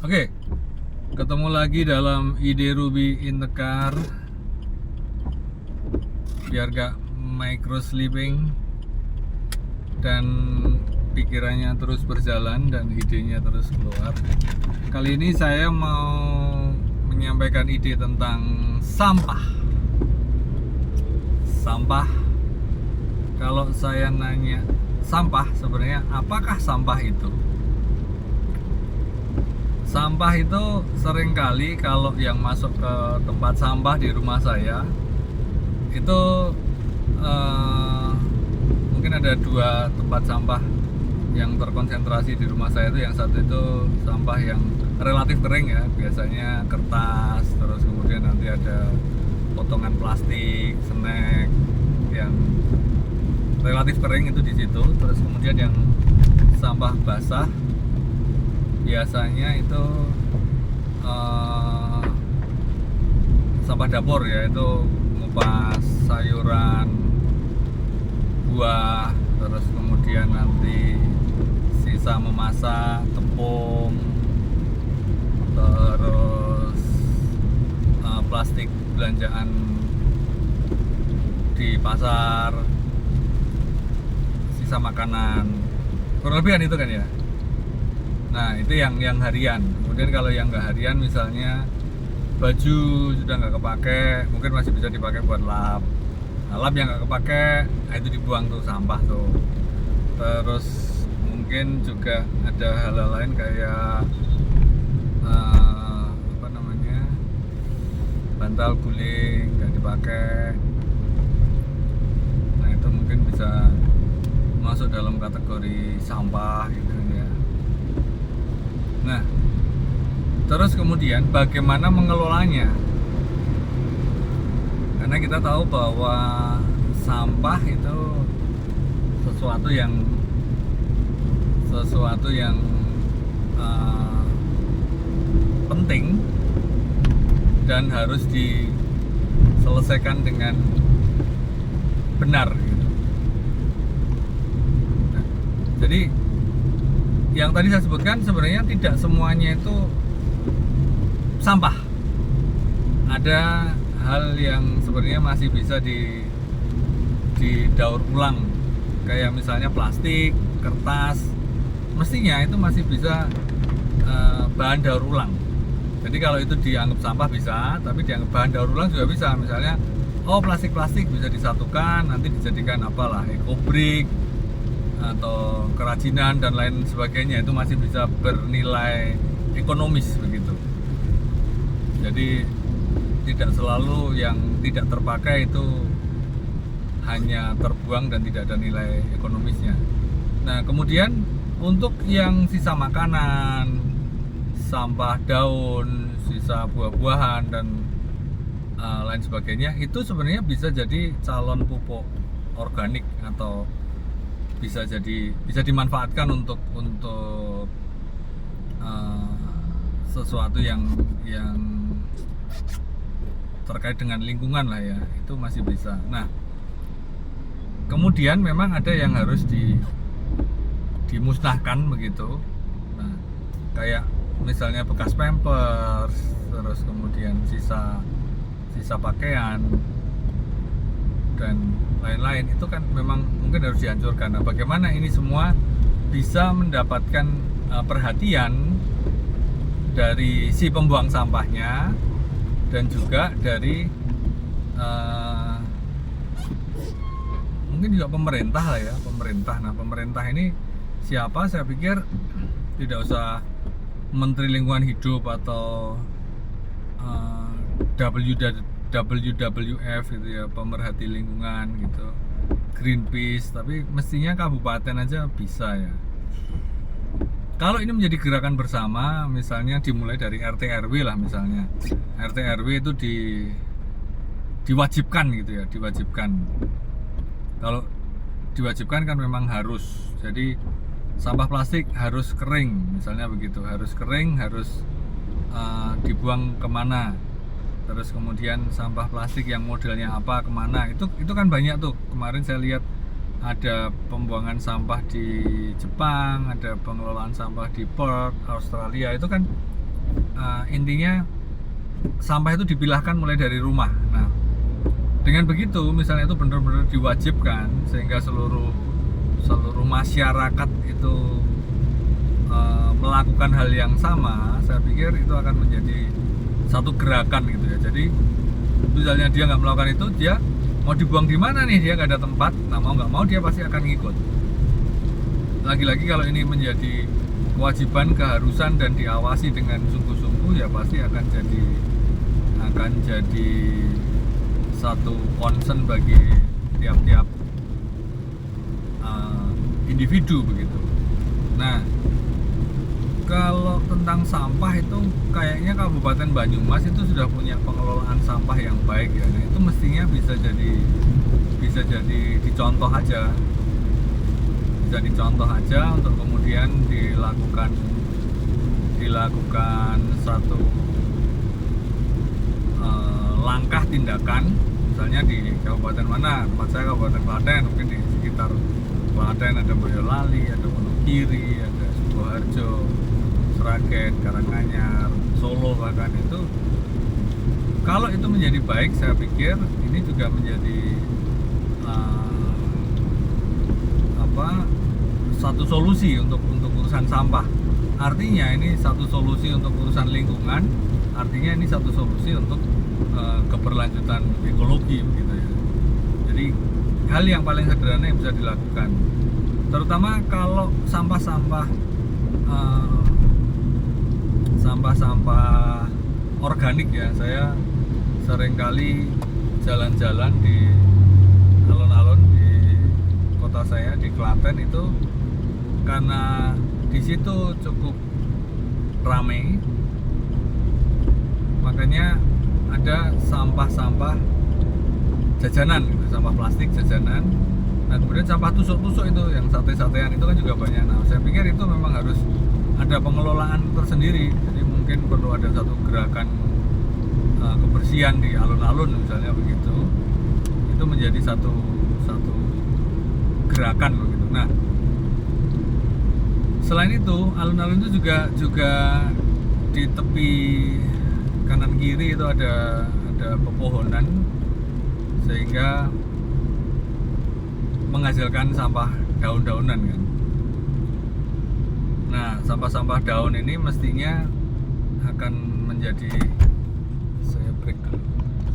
Oke, ketemu lagi dalam ide Ruby in the car. Biar gak micro sleeping dan pikirannya terus berjalan dan idenya terus keluar. Kali ini saya mau menyampaikan ide tentang sampah. Sampah. Kalau saya nanya sampah, sebenarnya apakah sampah itu? Sampah itu seringkali kalau yang masuk ke tempat sampah di rumah saya itu mungkin ada dua tempat sampah yang terkonsentrasi di rumah saya. Itu yang satu itu sampah yang relatif kering ya, biasanya kertas, terus kemudian nanti ada potongan plastik, snack yang relatif kering itu di situ. Terus kemudian yang sampah basah biasanya itu sampah dapur ya, itu ngupas sayuran, buah, terus kemudian nanti sisa memasak, tepung, terus plastik belanjaan di pasar, sisa makanan, kurang lebih kan itu kan ya. Nah itu yang harian. Kemudian kalau yang nggak harian, misalnya baju sudah nggak kepake, mungkin masih bisa dipakai buat lap. Nah, lap yang nggak kepake, nah itu dibuang tuh, sampah tuh. Terus mungkin juga ada hal-hal lain kayak apa namanya, bantal guling nggak dipakai. Nah itu mungkin bisa masuk dalam kategori sampah gitu ya. Nah, terus kemudian bagaimana mengelolanya? Karena kita tahu bahwa sampah itu sesuatu yang penting dan harus diselesaikan dengan benar gitu. Nah, jadi yang tadi saya sebutkan sebenarnya tidak semuanya itu sampah. Ada hal yang sebenarnya masih bisa didaur ulang, kayak misalnya plastik, kertas, mestinya itu masih bisa bahan daur ulang. Jadi kalau itu dianggap sampah bisa, tapi dianggap bahan daur ulang juga bisa. Misalnya, plastik-plastik bisa disatukan, nanti dijadikan apalah, ekobrik atau kerajinan dan lain sebagainya, itu masih bisa bernilai ekonomis begitu. Jadi tidak selalu yang tidak terpakai itu hanya terbuang dan tidak ada nilai ekonomisnya. Nah kemudian untuk yang sisa makanan, sampah daun, sisa buah-buahan dan lain sebagainya, itu sebenarnya bisa jadi calon pupuk organik atau bisa dimanfaatkan untuk sesuatu yang terkait dengan lingkungan lah ya, itu masih bisa. Nah kemudian memang ada yang harus dimusnahkan begitu. Nah kayak misalnya bekas pampers, terus kemudian sisa pakaian dan lain-lain, itu kan memang mungkin harus dihancurkan. Nah bagaimana ini semua bisa mendapatkan perhatian dari si pembuang sampahnya dan juga dari mungkin juga pemerintah lah ya, pemerintah. Nah pemerintah ini siapa? Saya pikir tidak usah Menteri Lingkungan Hidup atau WWF gitu ya, pemerhati lingkungan gitu, Greenpeace, tapi mestinya kabupaten aja bisa ya. Kalau ini menjadi gerakan bersama, misalnya dimulai dari RT RW lah, misalnya RT RW itu diwajibkan gitu ya, diwajibkan. Kalau diwajibkan kan memang harus. Jadi sampah plastik harus kering, misalnya begitu, harus kering, harus dibuang kemana. Terus kemudian sampah plastik yang modelnya apa, kemana, itu kan banyak tuh. Kemarin saya lihat ada pembuangan sampah di Jepang, ada pengelolaan sampah di Perth, Australia. Itu kan intinya sampah itu dipilahkan mulai dari rumah. Nah, dengan begitu misalnya itu benar-benar diwajibkan sehingga seluruh masyarakat itu melakukan hal yang sama, saya pikir itu akan menjadi satu gerakan gitu ya. Jadi misalnya dia nggak melakukan itu, dia mau dibuang di mana nih, dia nggak ada tempat. Nah, mau nggak mau dia pasti akan ngikut. Lagi-lagi kalau ini menjadi kewajiban, keharusan dan diawasi dengan sungguh-sungguh, ya pasti akan jadi satu concern bagi tiap-tiap individu begitu. Nah, kalau tentang sampah itu kayaknya Kabupaten Banyumas itu sudah punya pengelolaan sampah yang baik ya. Nah, itu mestinya bisa jadi dicontoh aja. Bisa dicontoh aja untuk kemudian dilakukan satu langkah tindakan, misalnya di kabupaten mana, tempat saya Kabupaten Klaten, mungkin di sekitar Klaten ada Boyolali, ada Wonogiri, ada Sukoharjo, Sragen, Karanganyar, Solo, bahkan itu kalau itu menjadi baik, saya pikir ini juga menjadi satu solusi untuk urusan sampah. Artinya ini satu solusi untuk urusan lingkungan, artinya ini satu solusi untuk keberlanjutan ekologi begitu ya. Jadi hal yang paling sederhana yang bisa dilakukan, terutama kalau sampah-sampah organik ya. Saya seringkali jalan-jalan di alun-alun di kota saya di Klaten itu, karena di situ cukup ramai, makanya ada sampah-sampah jajanan gitu, sampah plastik jajanan. Nah, kemudian sampah tusuk-tusuk itu yang sate-satean itu kan juga banyak. Nah, saya pikir itu memang harus ada pengelolaan tersendiri. Jadi mungkin perlu ada satu gerakan kebersihan di alun-alun misalnya begitu. Itu menjadi satu gerakan begitu. Nah, selain itu alun-alun itu juga di tepi kanan kiri itu ada pepohonan sehingga menghasilkan sampah daun-daunan kan. Nah, sampah-sampah daun ini mestinya akan menjadi, saya break dulu.